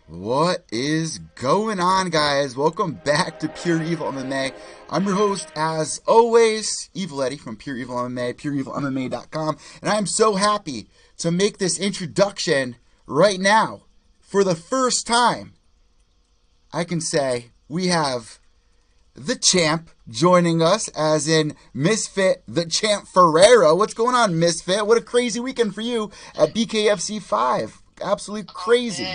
What is going on, guys? Welcome back to Pure Evil MMA. I'm your host, as always, Evil Eddie from Pure Evil MMA, pureevilmma.com, and I'm so happy to make this introduction right now. For the first time, I can say we have the champ joining us, as in Misfit, the champ Ferreira. What's going on, Misfit? What a crazy weekend for you at BKFC 5. Absolutely crazy.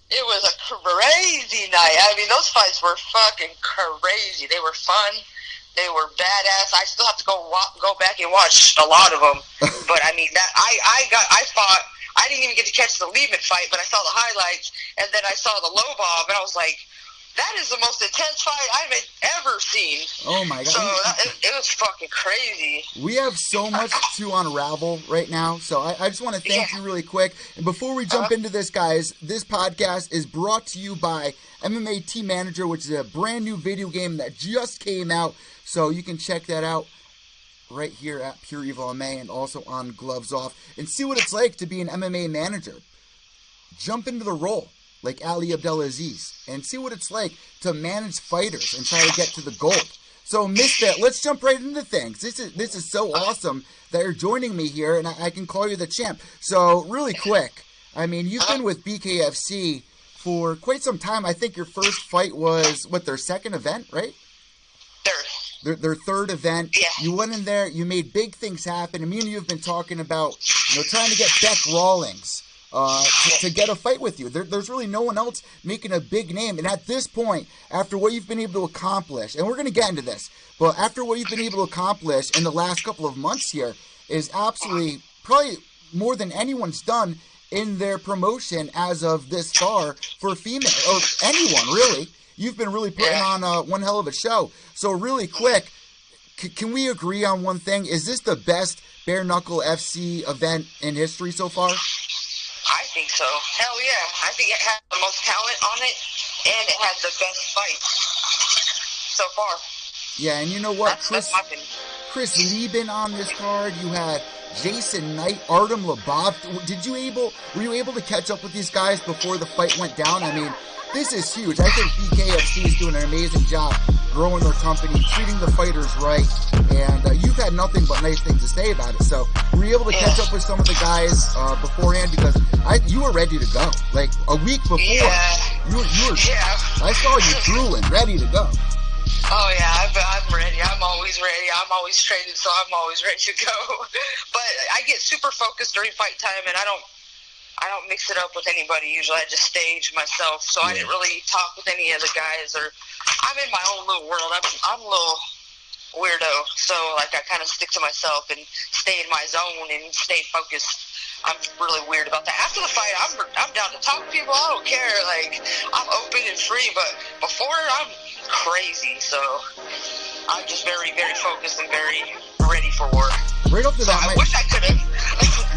It was a crazy night. I mean, those fights were fucking crazy. They were fun. They were badass. I still have to go back and watch a lot of them. But I mean, that I fought. I didn't even get to catch the Lehman fight, but I saw the highlights, and then I saw the low bob, and I was like, that is the most intense fight I've ever seen. Oh my god! So it was fucking crazy. We have so much to unravel right now, so I just want to thank you really quick. And before we jump into this, guys, this podcast is brought to you by MMA Team Manager, which is a brand new video game that just came out. So you can check that out right here at Pure Evil MMA and also on Gloves Off, and see what it's like to be an MMA manager. Jump into the role like Ali Abdelaziz, and see what it's like to manage fighters and try to get to the gold. So, Misfit, let's jump right into things. This is so awesome that you're joining me here, and I can call you the champ. So, really quick, I mean, you've been with BKFC for quite some time. I think your first fight was, their second event, right? Third. Their third event. Yeah. You went in there, you made big things happen, and me and you have been talking about, trying to get Beck Rawlings to get a fight with you. There's really no one else making a big name. And at this point, after what you've been able to accomplish, and we're going to get into this, but after what you've been able to accomplish in the last couple of months here is absolutely probably more than anyone's done in their promotion as of this far for female, or anyone really. You've been really putting on one hell of a show. So really quick, can we agree on one thing? Is this the best bare knuckle FC event in history so far? I think so. Hell yeah. I think it has the most talent on it, and it has the best fights so far. Yeah, and you know what? That's my opinion. Chris Lieben on this card. You had Jason Knight, Artem Labov. Were you able to catch up with these guys before the fight went down? I mean, this is huge. I think BKFC is doing an amazing job growing their company, treating the fighters right, and you've had nothing but nice things to say about it. So were you able to catch up with some of the guys beforehand? Because you were ready to go. Like a week before, you were I saw you drooling, ready to go. Oh yeah, I'm ready. I'm always ready. I'm always training, so I'm always ready to go. But I get super focused during fight time, and I don't mix it up with anybody usually. I just stage myself, so I didn't really talk with any of the guys, or I'm in my own little world. I'm a little weirdo, so like I kind of stick to myself and stay in my zone and stay focused. I'm really weird about that. After the fight, I'm down to talk to people. I don't care. Like, I'm open and free, but before, I'm crazy. So I'm just very, very focused and very ready for war. Right off the bat, I wish I could have.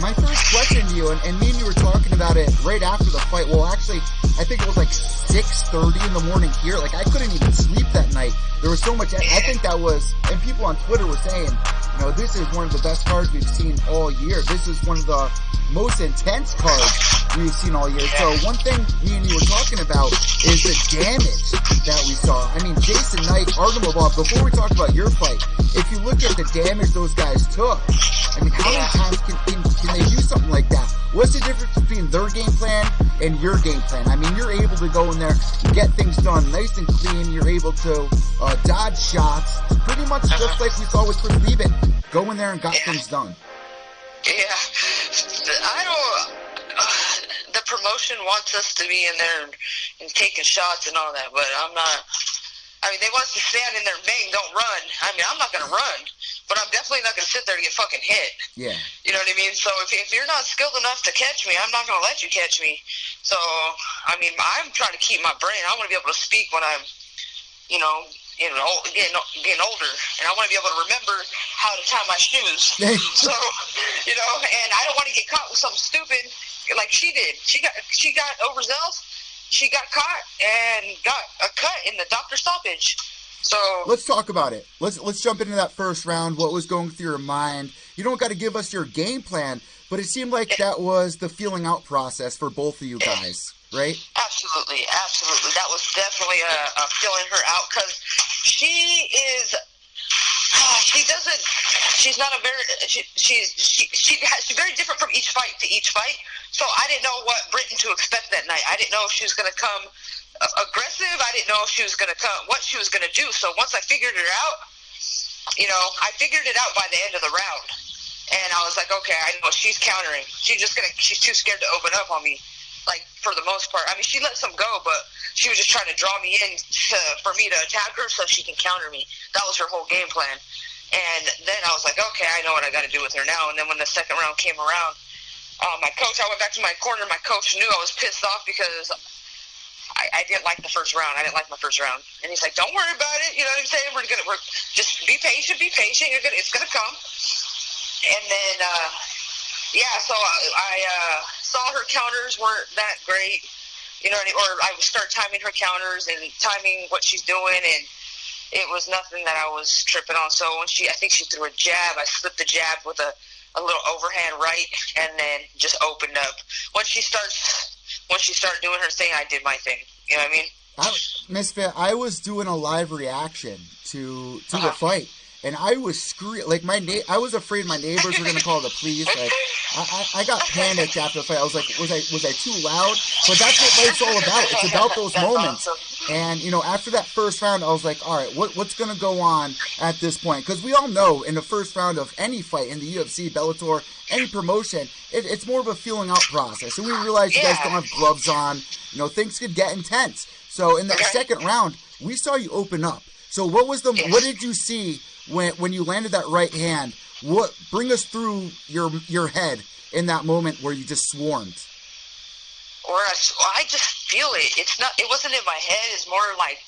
My first question to you, and me and you were talking about it right after the fight. Well, actually, I think it was like 6:30 in the morning here. Like, I couldn't even sleep that night. There was so much. I think that was, and people on Twitter were saying, this is one of the best cards we've seen all year. This is one of the most intense cards we've seen all year. So one thing me and you were talking about is the damage that we saw. I mean, Jason Knight, Artem Labov, before we talk about your fight, if you look at the damage those guys took, I mean, how many times can they do something like that? What's the difference between their game plan and your game plan? I mean, you're able to go in there, get things done nice and clean. You're able to dodge shots, pretty much just like we saw with Chris Lieben. Go in there and got things done. Yeah. The promotion wants us to be in there and taking shots and all that, but I'm not. I mean, they want us to stand in there and bang, don't run. I mean, I'm not going to run, but I'm definitely not going to sit there and get fucking hit. Yeah. You know what I mean? So if you're not skilled enough to catch me, I'm not going to let you catch me. So, I mean, I'm trying to keep my brain. I want to be able to speak when I'm, getting older, and I want to be able to remember how to tie my shoes. So, and I don't want to get caught with something stupid like she did. She got overzealous. She got caught and got a cut in the doctor stoppage. So let's talk about it. Let's jump into that first round. What was going through your mind? You don't got to give us your game plan, but it seemed like that was the feeling out process for both of you guys, right? Absolutely. That was definitely a feeling her out, because she's very different from each fight to each fight. So I didn't know what Britain to expect that night. I didn't know if she was going to come aggressive. I didn't know if she was going to come, what she was going to do. So once I figured it out, I figured it out by the end of the round. And I was like, okay, I know she's countering. She's too scared to open up on me. Like, for the most part. I mean, she let some go, but she was just trying to draw me in for me to attack her so she can counter me. That was her whole game plan. And then I was like, okay, I know what I got to do with her now. And then when the second round came around, I went back to my corner. My coach knew I was pissed off because I didn't like the first round. I didn't like my first round. And he's like, don't worry about it. You know what I'm saying? We're just be patient. It's going to come. And then, so I saw her counters weren't that great, or I would start timing her counters and timing what she's doing, and it was nothing that I was tripping on. So when I think she threw a jab, I slipped the jab with a little overhand right, and then just opened up. Once she started doing her thing, I did my thing. You know what I mean? Misfit, I was doing a live reaction to the fight. And I was screaming, like I was afraid my neighbors were gonna call the police. Like, I got panicked after the fight. I was like, was I too loud? But that's what life's all about. It's about those moments. Awesome. And after that first round, I was like, all right, what's gonna go on at this point? Because we all know in the first round of any fight in the UFC, Bellator, any promotion, it's more of a feeling out process. And we realized you guys don't have gloves on. Things could get intense. So in that second round, we saw you open up. So what did you see when you landed that right hand? Bring us through your head in that moment where you just swarmed? I just feel it. It wasn't in my head. It's more like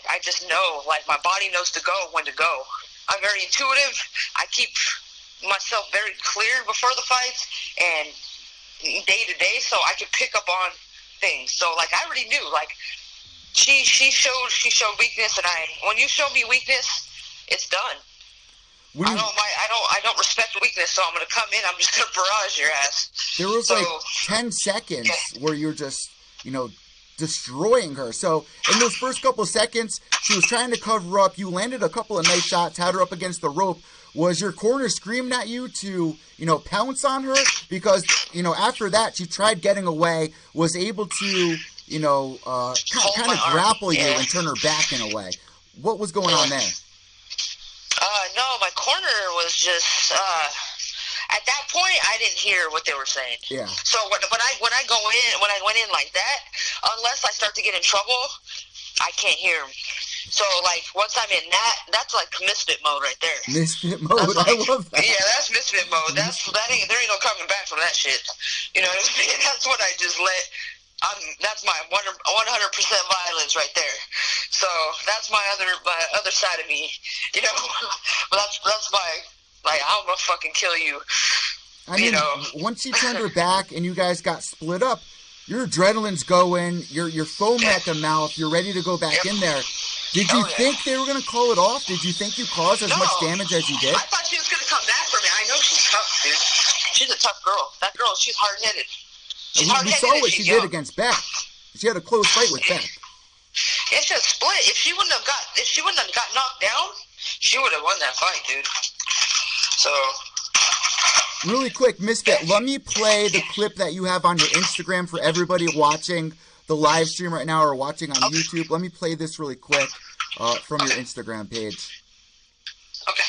I just know, like my body knows when to go. I'm very intuitive. I keep myself very clear before the fights and day to day, so I can pick up on things. So like I already knew, like she showed weakness, and when you show me weakness, it's done. I don't respect weakness, so I'm gonna come in. I'm just gonna barrage your ass. There was 10 seconds where you're just destroying her. So in those first couple seconds, she was trying to cover up. You landed a couple of nice shots, had her up against the rope. Was your corner screaming at you to pounce on her? Because after that, she tried getting away, was able to kind of grapple you and turn her back in a way. What was going on there? No, my corner was just at that point I didn't hear what they were saying. Yeah. So when I went in like that, unless I start to get in trouble, I can't hear them. So like once I'm in that's like misfit mode right there. Misfit mode, I love that. Yeah, that's misfit mode. There ain't no coming back from that shit. You know what I mean? That's what I just let. That's my 100% violence right there. So that's my other side of me, But that's my I'm gonna fucking kill you. I mean, once she turned her back and you guys got split up, your adrenaline's going, you're foaming at the mouth, you're ready to go back in there. Did you think they were gonna call it off? Did you think you caused as much damage as you did? I thought she was gonna come back for me. I know she's tough, dude. She's a tough girl. That girl, she's hard-headed. We saw what she did against Beck. She had a close fight with Beck. Yeah, she had a split. If she wouldn't have got knocked down, she would have won that fight, dude. So really quick, Misfit, let me play the clip that you have on your Instagram for everybody watching the live stream right now or watching on YouTube. Let me play this really quick from your Instagram page. Okay.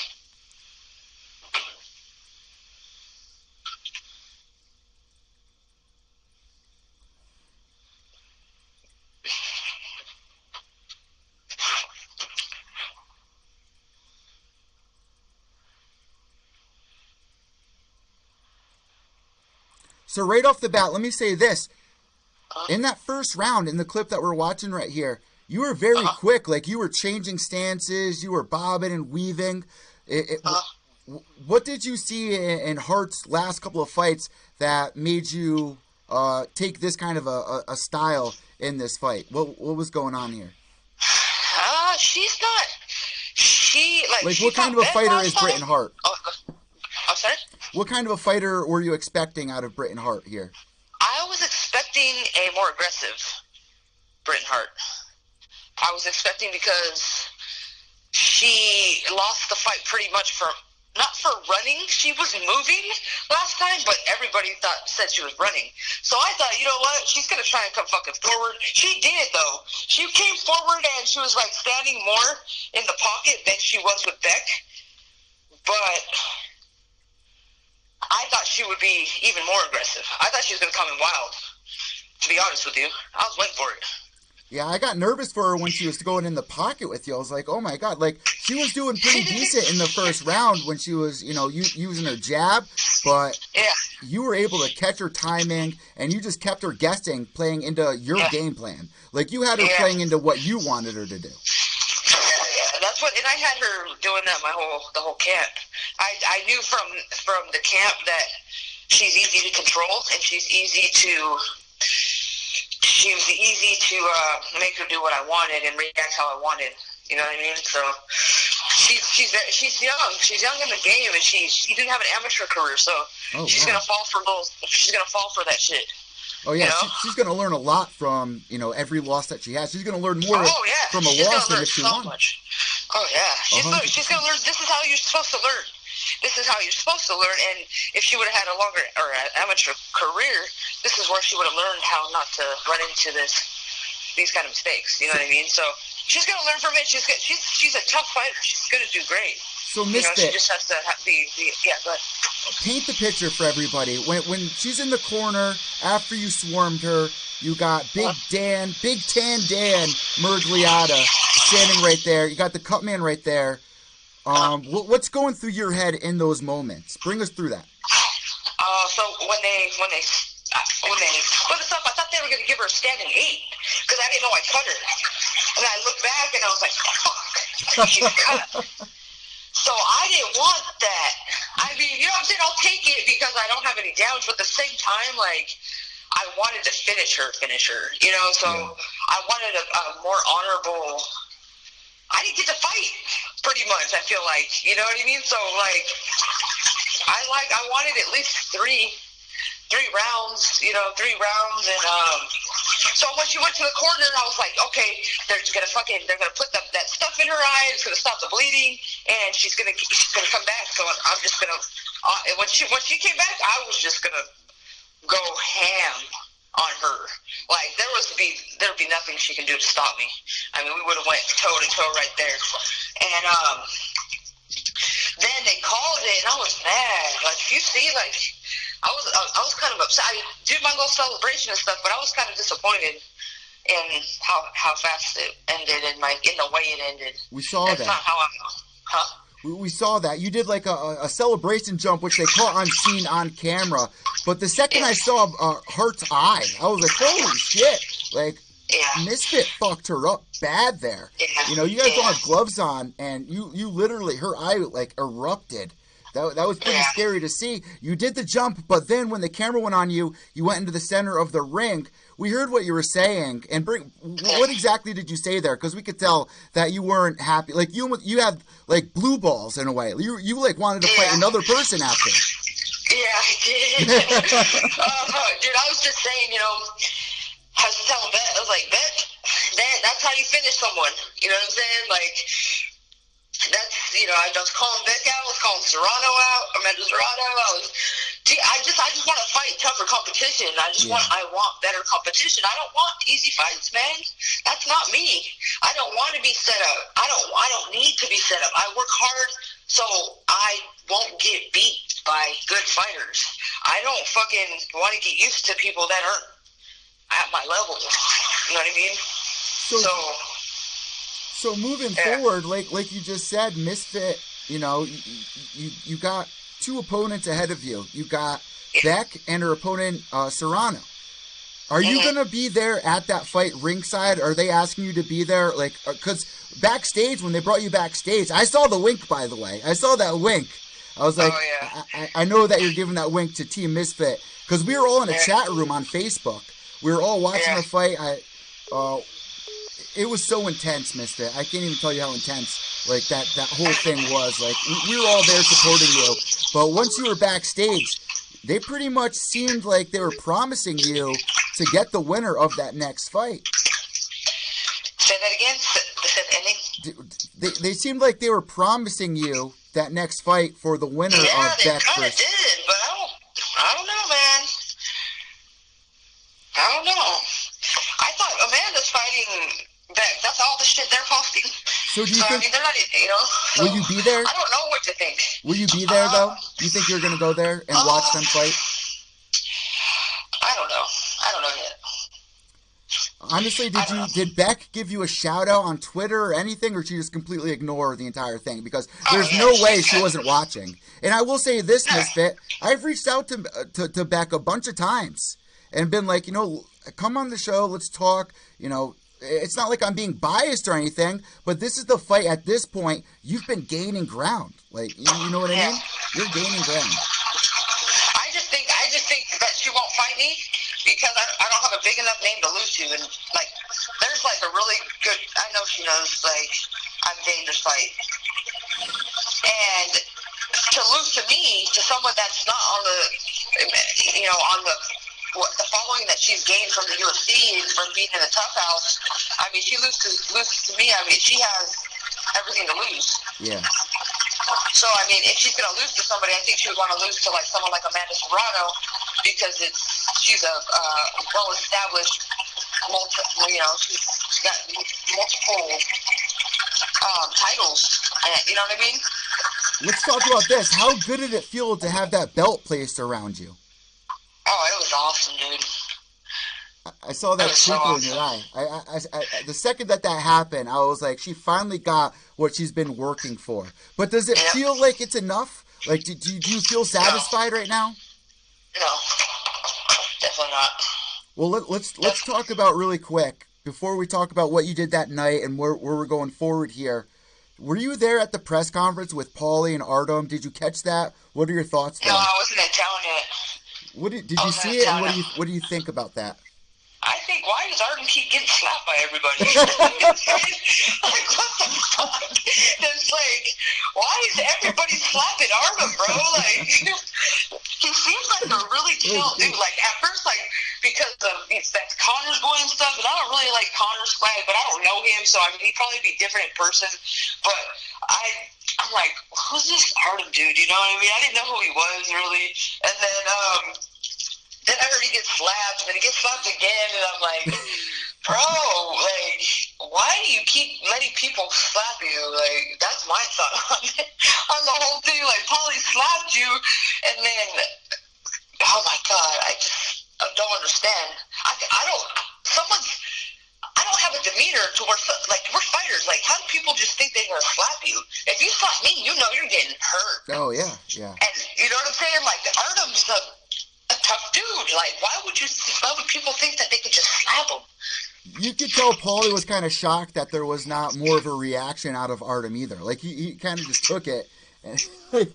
So right off the bat, let me say this. In that first round, in the clip that we're watching right here, You were very Uh-huh. quick. Like, you were changing stances, you were bobbing and weaving. Uh-huh. What did you see in Hart's last couple of fights that made you take this kind of a style in this fight? What was going on here? She's not. Like, She what kind fought of a Ben fighter last is Britton time. Hart? Oh, I'm sorry. What kind of a fighter were you expecting out of Britton Hart here? I was expecting a more aggressive Britton Hart. I was expecting because she lost the fight pretty much for not for running. She was moving last time, but everybody said she was running. So I thought, you know what? She's gonna try and come fucking forward. She did though. She came forward and she was like standing more in the pocket than she was with Beck. But I thought she would be even more aggressive. I thought she was gonna come in wild. To be honest with you, I was waiting for it. Yeah, I got nervous for her when she was going in the pocket with you. I was like, oh my God. Like, she was doing pretty decent in the first round when she was, using her jab, but Yeah. you were able to catch her timing, and you just kept her guessing, playing into your game plan. Like, you had her playing into what you wanted her to do. Yeah, that's what, and I had her doing that the whole camp. I knew from the camp that she's easy to control, and she's easy to make her do what I wanted and react how I wanted. You know what I mean? So she's young. She's young in the game, and she didn't have an amateur career, so she's gonna fall for those. She's gonna fall for that shit. Oh yeah, you know? she's going to learn a lot from every loss that she has. She's going to learn more from a loss than if she won. Much. Oh yeah, she's going to learn. This is how you're supposed to learn. This is how you're supposed to learn. And if she would have had a longer or an amateur career, this is where she would have learned how not to run into these kind of mistakes. You know what I mean? So she's going to learn from it. She's a tough fighter. She's going to do great. So Misfit, she just has to be go ahead. Paint the picture for everybody. When she's in the corner after you swarmed her, you got Big Tan Dan Mergliata standing right there. You got the cut man right there. What's going through your head in those moments? Bring us through that. So when they split us up, I thought they were going to give her a standing 8 because I didn't know I cut her. And I looked back and I was like, fuck, she's cut. So I didn't want that. I mean, you know what I'm saying? I'll take it because I don't have any damage, but at the same time, like, I wanted to finish her, you know? So I wanted a more honorable... I didn't get to fight, pretty much, I feel like. You know what I mean? So, like, I wanted at least three rounds, 3 rounds, and so when she went to the corner, I was like, okay, they're gonna put that stuff in her eye, it's gonna stop the bleeding, and she's gonna come back. So I'm just gonna when she came back, I was just gonna go ham on her. Like there'd be nothing she can do to stop me. I mean, we would have went toe to toe right there, and then they called it, and I was mad. Like if you see, like. I was kind of upset. I did my little celebration and stuff, but I was kind of disappointed in how fast it ended and in the way it ended. We saw That's that. not how We saw that. You did like a celebration jump, which they caught on scene on camera. But the second I saw Hart's eye, I was like, holy shit! Like Misfit fucked her up bad there. Yeah. You guys don't have gloves on, and you literally, her eye like erupted. That was pretty scary to see. You did the jump, but then when the camera went on you, you went into the center of the ring. We heard what you were saying, and what exactly did you say there? Because we could tell that you weren't happy. Like you had like blue balls in a way. You like wanted to fight another person after. Yeah, I did. Dude, I was just saying, I was telling Bet, I was like, Bet, that's how you finish someone. You know what I'm saying? Like. That's I was calling Beck out, I was calling Serrano out, Amanda Serrano. I just want to fight tougher competition. I want better competition. I don't want easy fights, man. That's not me. I don't want to be set up. I don't need to be set up. I work hard so I won't get beat by good fighters. I don't fucking want to get used to people that aren't at my level. You know what I mean? So moving forward, like you just said, Misfit, you got 2 opponents ahead of you. You got Beck and her opponent, Serrano. Are you going to be there at that fight ringside? Are they asking you to be there? Like, because backstage, when they brought you backstage, I saw the wink, by the way. I saw that wink. I was like, I know that you're giving that wink to Team Misfit. Because we were all in a chat room on Facebook. We were all watching the fight. It was so intense, Misfit. I can't even tell you how intense like that whole thing was. Like, we were all there supporting you. But once you were backstage, they pretty much seemed like they were promising you to get the winner of that next fight. Say that again? They seemed like they were promising you that next fight for the winner of Beck. Yeah, they kind of did, but I don't know, man. I don't know. I thought Amanda's fighting Beck. That's all the shit they're posting. So do you think? I mean, they're not, So will you be there? I don't know what to think. Will you be there though? You think you're gonna go there and watch them fight? I don't know. I don't know yet. Honestly, did Beck give you a shout out on Twitter or anything, or did she just completely ignore the entire thing? Because there's no way she wasn't watching. And I will say this, Misfit, I've reached out to Beck a bunch of times and been like, come on the show, let's talk. It's not like I'm being biased or anything, but this is the fight. At this point, you've been gaining ground. Like, you know what I mean? You're gaining ground. I just think that she won't fight me because I don't have a big enough name to lose to. And, like, there's, like, a really good, I know she knows, like, I'm a dangerous fight. And to lose to me, to someone that's not on the, the following that she's gained from the UFC and from being in the Tough House, I mean, she loses to me. I mean, she has everything to lose. Yeah. So, I mean, if she's going to lose to somebody, I think she would want to lose to, like, someone like Amanda Serrano because she's a well-established, she's got multiple titles. You know what I mean? Let's talk about this. How good did it feel to have that belt placed around you? Oh, it was awesome, dude. I saw that twinkle in your eye. The second that happened, I was like, she finally got what she's been working for. But does it feel like it's enough? Like, do you feel satisfied right now? No, definitely not. Well, let's talk about really quick, before we talk about what you did that night and where we're going forward here. Were you there at the press conference with Paulie and Artem? Did you catch that? What are your thoughts there? No, I wasn't in town yet. Did you see it, and what do you think about that? I think, why does Artem keep getting slapped by everybody? Like, what the fuck? It's like, why is everybody slapping Artem, bro? Like, he seems like a really chill dude. Like, at first, like, because of that Connor's boy and stuff, and I don't really like Connor's swag, but I don't know him, so I mean, he'd probably be different in person. But I'm like, who's this Artem dude? You know what I mean? I didn't know who he was, really. And then I heard he gets slapped, and then he gets slapped again, and I'm like, bro, like, why do you keep letting people slap you? Like, that's my thought on the whole thing. Like, Paulie slapped you, and then, oh my God, I don't understand. I don't have a demeanor to where, like, we're fighters. Like, how do people just think they're going to slap you? If you slap me, you know you're getting hurt. Oh, yeah. And you know what I'm saying? Like, Artem's a tough dude. Like, why would people think that they could just slap him? You could tell Paulie was kind of shocked that there was not more of a reaction out of Artem either. Like, he kind of just took it. But,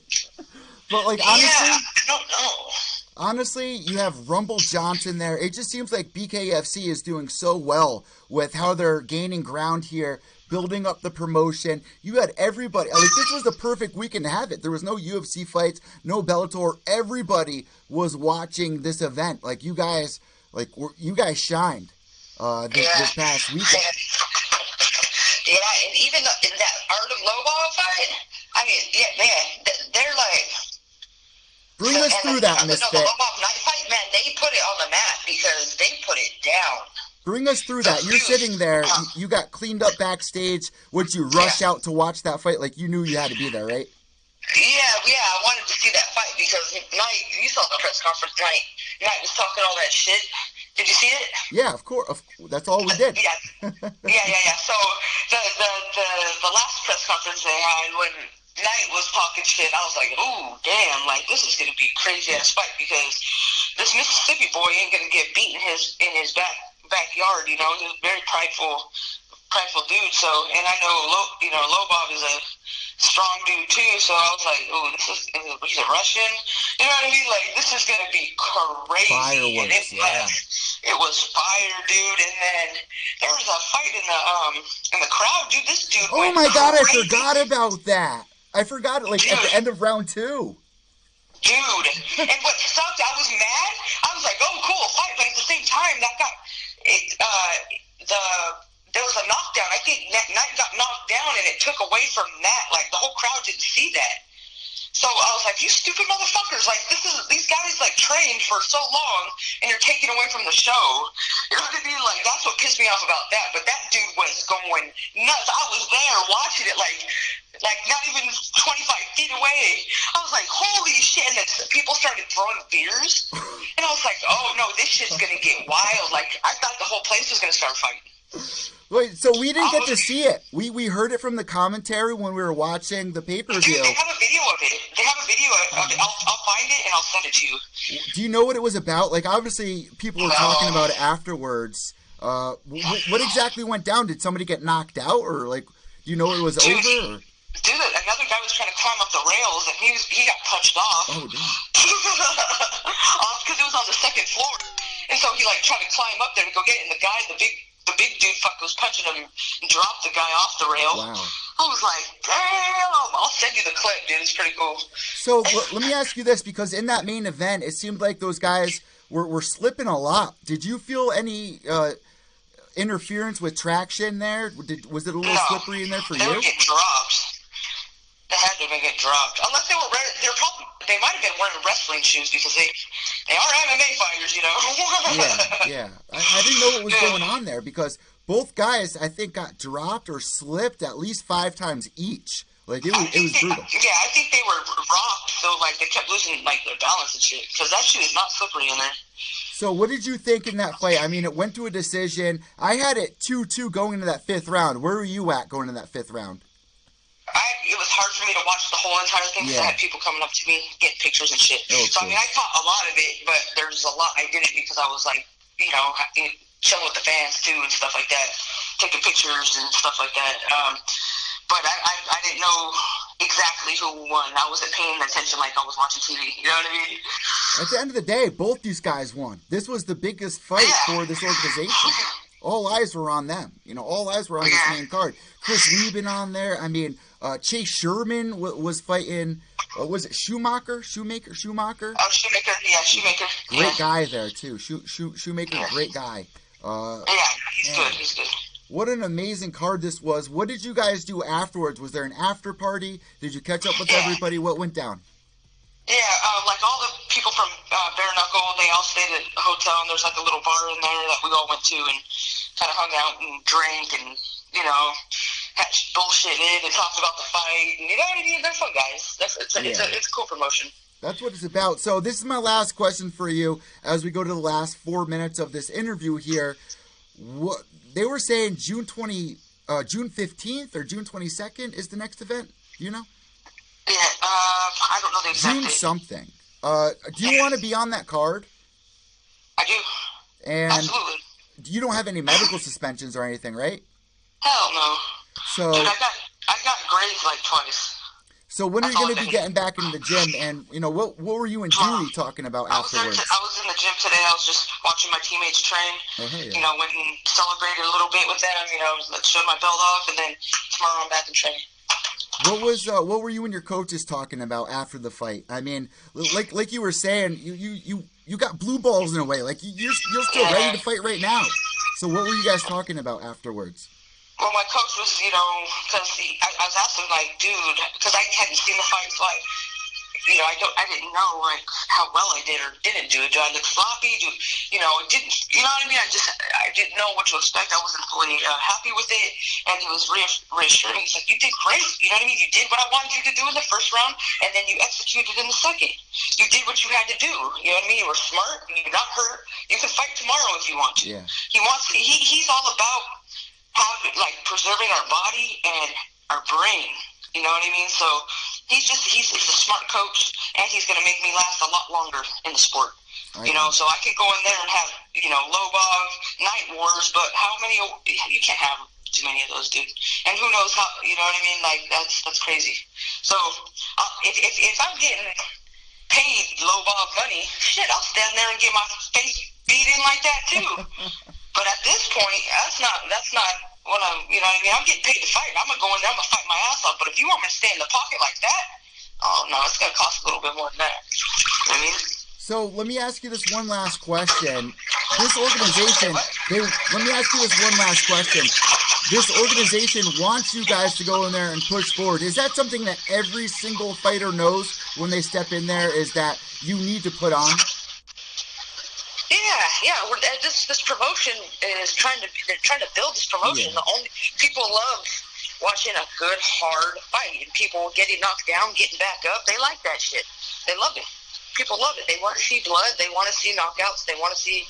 like, honestly, I don't know. Honestly, you have Rumble Johnson there. It just seems like BKFC is doing so well with how they're gaining ground here, building up the promotion. You had everybody. Like, this was the perfect weekend to have it. There was no UFC fights, no Bellator. Everybody was watching this event. Like, you guys shined this past weekend. Yeah, and even in that Artem Lobov fight, I mean, yeah, man, they're like... Bring us through that, Misfit. The Lobov night fight, man, they put it on the map because they put it down. Bring us through that. You're sitting there. You got cleaned up backstage. Would you rush out to watch that fight? Like, you knew you had to be there, right? Yeah, I wanted to see that fight because you saw the press conference tonight. Knight was talking all that shit. Did you see it? Yeah, of course. That's all we did. Yeah. So the last press conference they had when Knight was talking shit, I was like, ooh, damn, like, this is going to be a crazy-ass fight because this Mississippi boy ain't gonna get beat in his backyard. You know, he's a very prideful dude. So, and I know Lobov is a strong dude too. So I was like, oh, he's a Russian. You know what I mean? Like, this is gonna be crazy. Fireworks, It was fire, dude. And then there was a fight in the crowd, dude. This dude. Oh my God, I forgot about that. I forgot it, like, dude, at the end of round 2. Dude, and what sucked, I was mad. I was like, oh, cool, fight. But at the same time, there was a knockdown. I think Knight got knocked down, and it took away from that. Like, the whole crowd didn't see that. So I was like, you stupid motherfuckers. Like, these guys, like, trained for so long, and you're taking away from the show. You know what I mean? Like, that's what pissed me off about that. But that dude was going nuts. I was there watching it, like not even 25 feet away. I was like, holy shit. And then people started throwing beers. And I was like, oh, no, this shit's going to get wild. Like, I thought the whole place was going to start fighting. Wait, so we didn't get to see it. We heard it from the commentary when we were watching the pay-per-view. Dude, they have a video of it. I'll find it and I'll send it to you. Do you know what it was about? Like, obviously, people were talking about it afterwards. What exactly went down? Did somebody get knocked out? Or, like, do you know it was over? Or? Dude, another guy was trying to climb up the rails, and he got punched off. Oh, damn. Because it was on the second floor. And so he, like, tried to climb up there to go get it, and the big dude was punching him and dropped the guy off the rail. Wow. I was like, damn. I'll send you the clip, dude. It's pretty cool. So let me ask you this, because in that main event, it seemed like those guys were slipping a lot. Did you feel any interference with traction there? Was it a little slippery in there for you? They would get dropped. They had to get dropped. Unless they might have been wearing wrestling shoes, because they are MMA fighters, you know. Yeah. I didn't know what was going on there, because both guys, I think, got dropped or slipped at least 5 times each. Like, it was brutal. Yeah, I think they were rocked, so, like, they kept losing, like, their balance and shit, because that shit is not slippery in there. So what did you think in that fight? I mean, it went to a decision. I had it 2-2 going into that 5th round. Where were you at going into that 5th round? It was hard for me to watch the whole entire thing, because I had people coming up to me, getting pictures and shit. Oh, so, cool. I mean, I caught a lot of it, but there's a lot I didn't, because I was, like, you know, chilling with the fans, too, and stuff like that, taking pictures and stuff like that. But I didn't know exactly who won. I wasn't paying attention like I was watching TV. You know what I mean? At the end of the day, both these guys won. This was the biggest fight for this organization. All eyes were on them. You know, all eyes were on this main card. Chris Lieben on there. I mean, Chase Sherman was fighting. Was it Schumacher? Shoemaker, Great guy there too. Shoemaker, great guy. He's good. What an amazing card this was. What did you guys do afterwards? Was there an after party? Did you catch up with everybody? What went down? Yeah, like all the people from Bare Knuckle, they all stayed at a hotel, and there's like a little bar in there that we all went to and kind of hung out and drank and, you know, had bullshitted and talked about the fight. And, you know what I mean? They're fun guys. It's a cool promotion. That's what it's about. So this is my last question for you as we go to the last 4 minutes of this interview here. What they were saying, June 15th or June 22nd is the next event. You know? Yeah, I don't know the exact June date. something. Do you want to be on that card? I do. And absolutely. You don't have any medical suspensions or anything, right? Hell no. So dude, I got grazed like twice. So when are you going to be getting back into the gym? And, you know, what were you and Julie talking about afterwards? I was in the gym today. I was just watching my teammates train. Oh, hey, yeah. You know, went and celebrated a little bit with them. You know, showed my belt off, and then tomorrow I'm back in training. What were you and your coaches talking about after the fight? I mean, like you were saying, you got blue balls in a way. Like you're still ready to fight right now. So what were you guys talking about afterwards? Well, my coach was, you know, because I was asking, like, dude, because I hadn't seen the fight, so you know, I didn't know, like, how well I did or didn't do it. Do I look sloppy? You know what I mean? I didn't know what to expect. I wasn't fully happy with it, and he was reassuring. He's like, you did great. You know what I mean? You did what I wanted you to do in the first round, and then you executed in the second. You did what you had to do. You know what I mean? You were smart. You got hurt. You can fight tomorrow if you want to. Yeah. He's all about preserving our body and our brain. You know what I mean? So he's a smart coach, and he's going to make me last a lot longer in the sport. You know, so I could go in there and have, you know, Lobov, Night Wars, but how many? You can't have too many of those, dude. And who knows how? You know what I mean? Like that's crazy. So if I'm getting paid Lobov money, shit, I'll stand there and get my face beat in like that too. But at this point, that's not what I'm. You know what I mean? I'm getting paid to fight. I'm gonna go in there. I'm gonna fight my ass off. But if you want me to stay in the pocket like that, oh no, it's gonna cost a little bit more than that. You know what I mean? So let me ask you this one last question. This organization, let me ask you this one last question. This organization wants you guys to go in there and push forward. Is that something that every single fighter knows when they step in there, is that you need to put on? Yeah. This promotion is they're trying to build this promotion. Yeah. The only people love watching a good, hard fight and people getting knocked down, getting back up. They like that shit. They love it. People love it. They want to see blood. They want to see knockouts. They want to see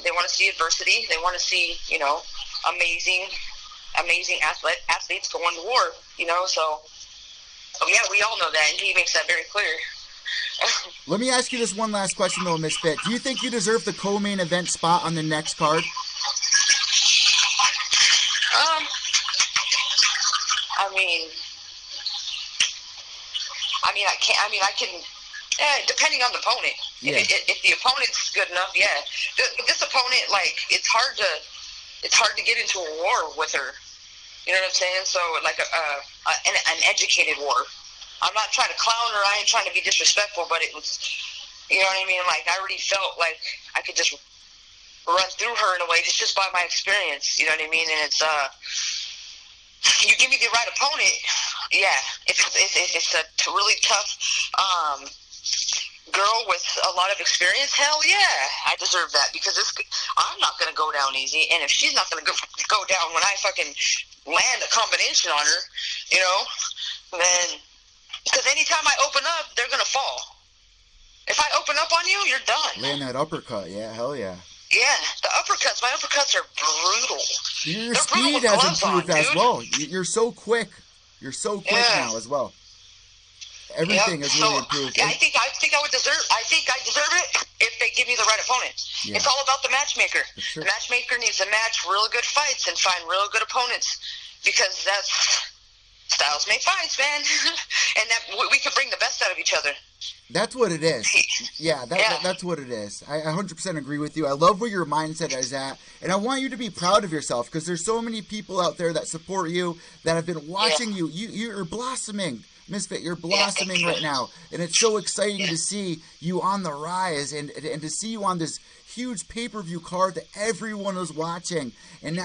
They want to see adversity. They want to see, you know, amazing athletes going to war. You know, so yeah, we all know that, and he makes that very clear. Let me ask you this one last question, though, Misfit. Do you think you deserve the co-main event spot on the next card? I can. Depending on the opponent. Yeah. If the opponent's good enough, yeah. This opponent, like, it's hard to get into a war with her. You know what I'm saying? So, like, an educated war. I'm not trying to clown her. I ain't trying to be disrespectful, but it was, you know what I mean? Like, I already felt like I could just run through her in a way just by my experience. You know what I mean? And it's, you give me the right opponent, yeah. If it's a really tough girl with a lot of experience, hell yeah, I deserve that, because I'm not going to go down easy, and if she's not going to go down when I fucking land a combination on her, you know, then, because anytime I open up, they're going to fall. If I open up on you, you're done. Land that uppercut, yeah, hell yeah. Yeah, my uppercuts are brutal. Your speed has improved as well. You're so quick. You're so quick now as well. Everything has really improved. Yeah, I think I deserve it if they give me the right opponent. Yeah. It's all about the matchmaker. Sure. The matchmaker needs to match real good fights and find real good opponents, because that's styles make fights, man. And that we can bring the best out of each other. That's what it is. Yeah, that's what it is. I 100% agree with you. I love where your mindset is at, and I want you to be proud of yourself, because there's so many people out there that support you, that have been watching you. You're blossoming, Misfit. You're blossoming right now, and it's so exciting to see you on the rise, and to see you on this huge pay-per-view card that everyone is watching. And now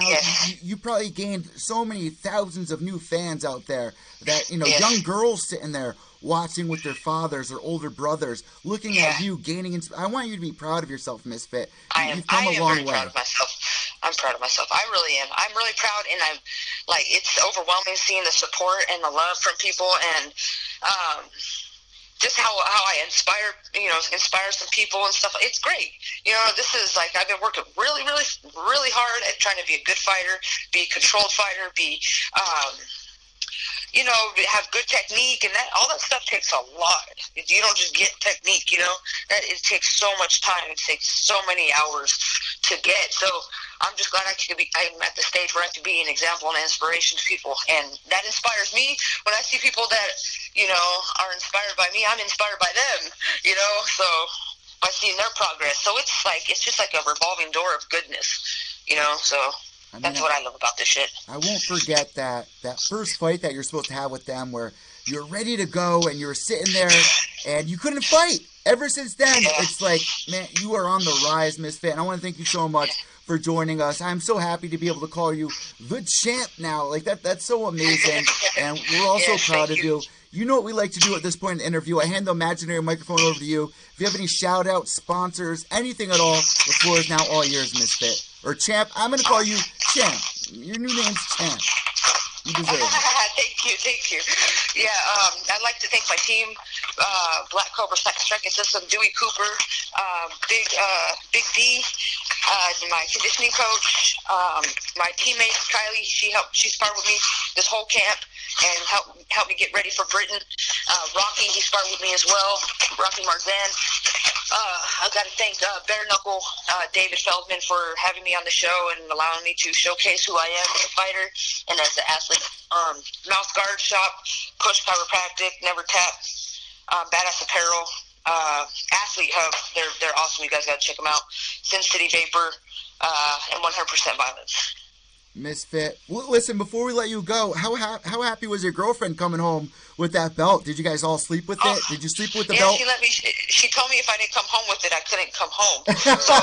you probably gained so many thousands of new fans out there, that, you know, young girls sitting there watching with their fathers or older brothers, looking at you, gaining. I want you to be proud of yourself, Misfit. You've come a long way. Proud of myself. I'm proud of myself. I really am. I'm really proud, and I'm like, it's overwhelming seeing the support and the love from people, and just how I inspire some people and stuff. It's great. You know, this is like, I've been working really, really, really hard at trying to be a good fighter, be a controlled fighter, be you know, have good technique, and all that stuff takes a lot. You don't just get technique, you know. It takes so much time. It takes so many hours to get. So I'm just glad I'm at the stage where I can be an example and inspiration to people, and that inspires me. When I see people that, you know, are inspired by me, I'm inspired by them, you know. So by seeing their progress, so it's just like a revolving door of goodness, you know. So. That's what I love about this shit. I won't forget that first fight that you're supposed to have with them, where you're ready to go and you're sitting there and you couldn't fight. Ever since then, it's like, man, you are on the rise, Misfit. And I want to thank you so much for joining us. I'm so happy to be able to call you the champ now. Like, that's so amazing. And we're all so proud of you. You know what we like to do at this point in the interview. I hand the imaginary microphone over to you. If you have any shout-outs, sponsors, anything at all, the floor is now all yours, Misfit. Or Champ. I'm going to call you Champ. Your new name's Champ. You deserve it. Thank you. Yeah, I'd like to thank my team, Black Cobra Striking System, Dewey Cooper, Big D, my conditioning coach, my teammate Kylie. She sparred with me this whole camp and helped me get ready for Britain. Rocky, he sparred with me as well. Rocky Marzan. I got to thank Bare Knuckle David Feldman for having me on the show and allowing me to showcase who I am as a fighter and as an athlete. Mouth Guard Shop, Push Chiropractic, Never Tap, Badass Apparel, Athlete Hub. They're awesome. You guys got to check them out. Sin City Vapor, and 100% Violence. Misfit. Listen, before we let you go, how happy was your girlfriend coming home with that belt? Did you guys all sleep with it? Did you sleep with the belt? Yeah, she told me if I didn't come home with it, I couldn't come home. So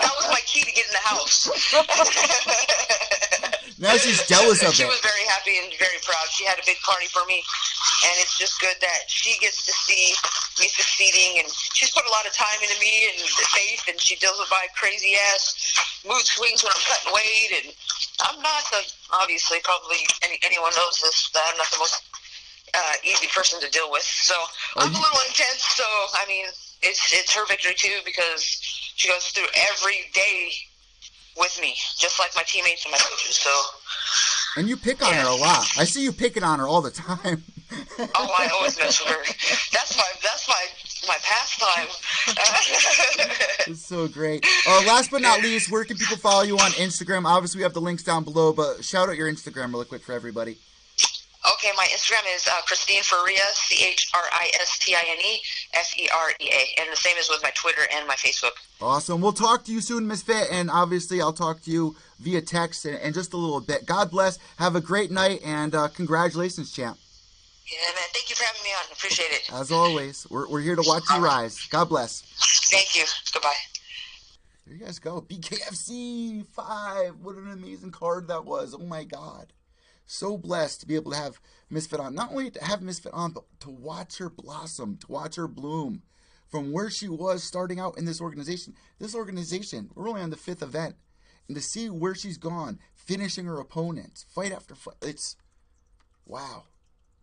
that was my key to get in the house. Now she's jealous of it. She was very happy and very proud. She had a big party for me, and it's just good that she gets to see me succeeding, and she's put a lot of time into me and faith, and she deals with my crazy ass mood swings when I'm cutting weight, and I'm not obviously probably anyone knows this, that I'm not the most easy person to deal with. So I'm a little intense. So I mean, it's her victory too, because she goes through every day with me, just like my teammates and my coaches. So. And you pick on her a lot. I see you picking on her all the time. Oh, I always mess with her. That's my pastime. It's so great. Last but not least, where can people follow you on Instagram? Obviously, we have the links down below, but shout out your Instagram really quick for everybody. Okay, my Instagram is Christine Ferea, CHRISTINE FEREA, and the same is with my Twitter and my Facebook. Awesome. We'll talk to you soon, Misfit, and obviously I'll talk to you via text in just a little bit. God bless. Have a great night, and congratulations, champ. Yeah, man. Thank you for having me on. Appreciate it. As always, we're here to watch you rise. God bless. Thank you. Goodbye. There you guys go. BKFC 5. What an amazing card that was. Oh, my God. So blessed to be able to have Misfit on. Not only to have Misfit on, but to watch her blossom, to watch her bloom from where she was starting out in this organization. This organization, we're only on the 5th event. And to see where she's gone, finishing her opponents, fight after fight, it's wow.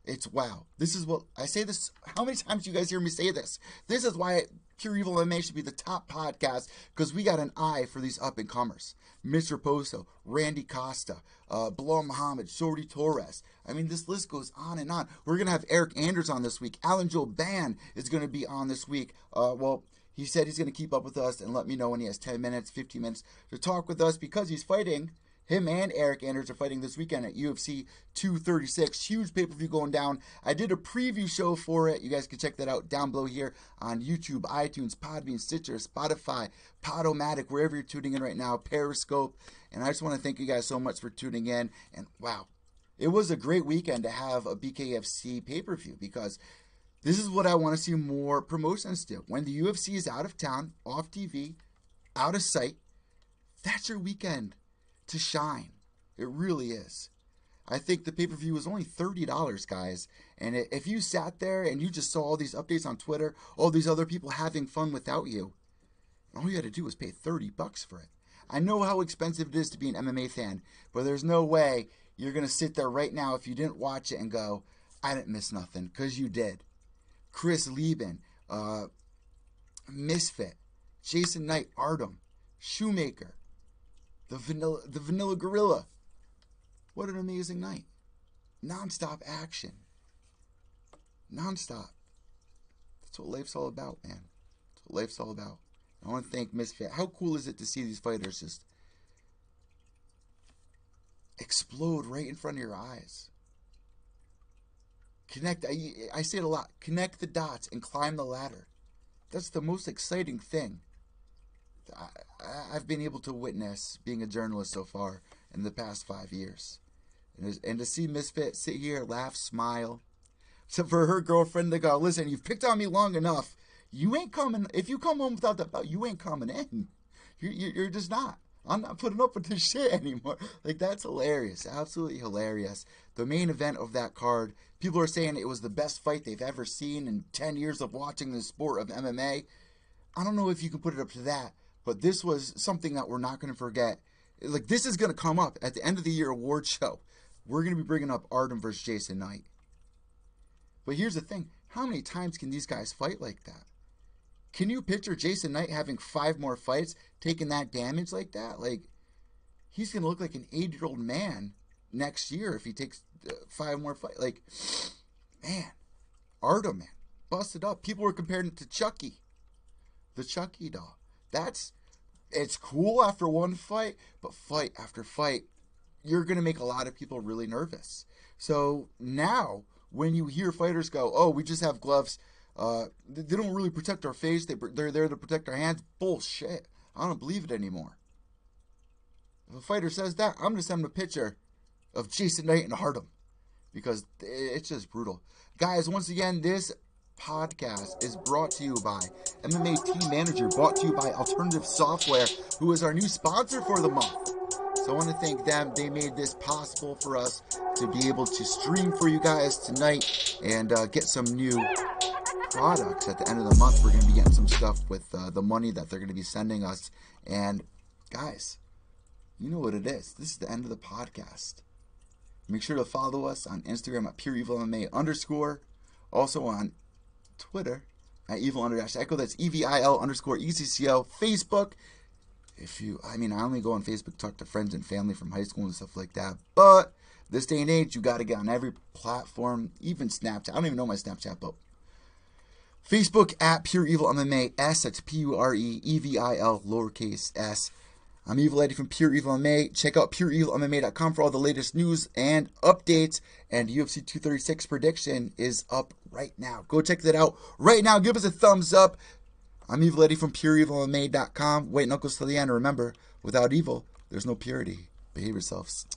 It's wow. This is what, I say this, how many times do you guys hear me say this? This is why Pure Evil MMA should be the top podcast, because we got an eye for these up-and-comers. Mr. Poso, Randy Costa, Bilal Muhammad, Shorty Torres. I mean, this list goes on and on. We're going to have Eric Anders on this week. Alan Joe Ban is going to be on this week. Well, he said he's going to keep up with us and let me know when he has 10 minutes, 15 minutes to talk with us, because he's fighting. Him and Eric Anders are fighting this weekend at UFC 236. Huge pay-per-view going down. I did a preview show for it. You guys can check that out down below here on YouTube, iTunes, Podbean, Stitcher, Spotify, Podomatic, wherever you're tuning in right now, Periscope. And I just want to thank you guys so much for tuning in. And wow, it was a great weekend to have a BKFC pay-per-view, because this is what I want to see more promotions do. When the UFC is out of town, off TV, out of sight, that's your weekend to shine. It really is. I think the pay-per-view was only $30, guys. And if you sat there and you just saw all these updates on Twitter, all these other people having fun without you, all you had to do was pay $30 for it. I know how expensive it is to be an MMA fan, but there's no way you're going to sit there right now if you didn't watch it and go, I didn't miss nothing, because you did. Chris Lieben, Misfit, Jason Knight, Artem, Shoemaker, the Vanilla Gorilla. What an amazing night. Non-stop action. Non-stop. That's what life's all about, man. That's what life's all about. I want to thank Misfit. How cool is it to see these fighters just explode right in front of your eyes? Connect. I say it a lot. Connect the dots and climb the ladder. That's the most exciting thing I've been able to witness being a journalist so far in the past 5 years. And to see Misfit sit here, laugh, smile. So for her girlfriend to go, listen, you've picked on me long enough. You ain't coming. If you come home without that belt, you ain't coming in. You're just not. I'm not putting up with this shit anymore. Like, that's hilarious. Absolutely hilarious. The main event of that card, people are saying it was the best fight they've ever seen in 10 years of watching the sport of MMA. I don't know if you can put it up to that, but this was something that we're not going to forget. Like, this is going to come up at the end of the year award show. We're going to be bringing up Artem versus Jason Knight. But here's the thing. How many times can these guys fight like that? Can you picture Jason Knight having 5 more fights, taking that damage like that? Like, he's going to look like an 80-year-old man next year if he takes 5 more fights. Like, man, Artem, man, busted up. People were comparing it to Chucky. the Chucky doll. It's cool after one fight, but fight after fight, you're going to make a lot of people really nervous. So now, when you hear fighters go, "Oh, we just have gloves," they don't really protect our face. They're there to protect our hands. Bullshit. I don't believe it anymore. If a fighter says that, I'm going to send him a picture of Jason Knight and Hartem, because it's just brutal. Guys, once again, this podcast is brought to you by MMA Team Manager, brought to you by Alternative Software, who is our new sponsor for the month. So I want to thank them. They made this possible for us to be able to stream for you guys tonight and get some new products at the end of the month. We're going to be getting some stuff with the money that they're going to be sending us. And guys, you know what it is. This is the end of the podcast. Make sure to follow us on Instagram at PureEvilMMA_. Also on Twitter at Evil_Echo. That's EVIL_ECCO. Facebook. I only go on Facebook to talk to friends and family from high school and stuff like that. But this day and age, you got to get on every platform, even Snapchat. I don't even know my Snapchat, but Facebook at PureEvilMMA. That's PureEvil_S. I'm Evil Eddie from Pure Evil MMA. Check out pureevilmma.com for all the latest news and updates. And UFC 236 prediction is up right now. Go check that out right now. Give us a thumbs up. I'm Evil Eddie from pureevilmma.com. Wait knuckles till the end. Remember, without evil, there's no purity. Behave yourselves.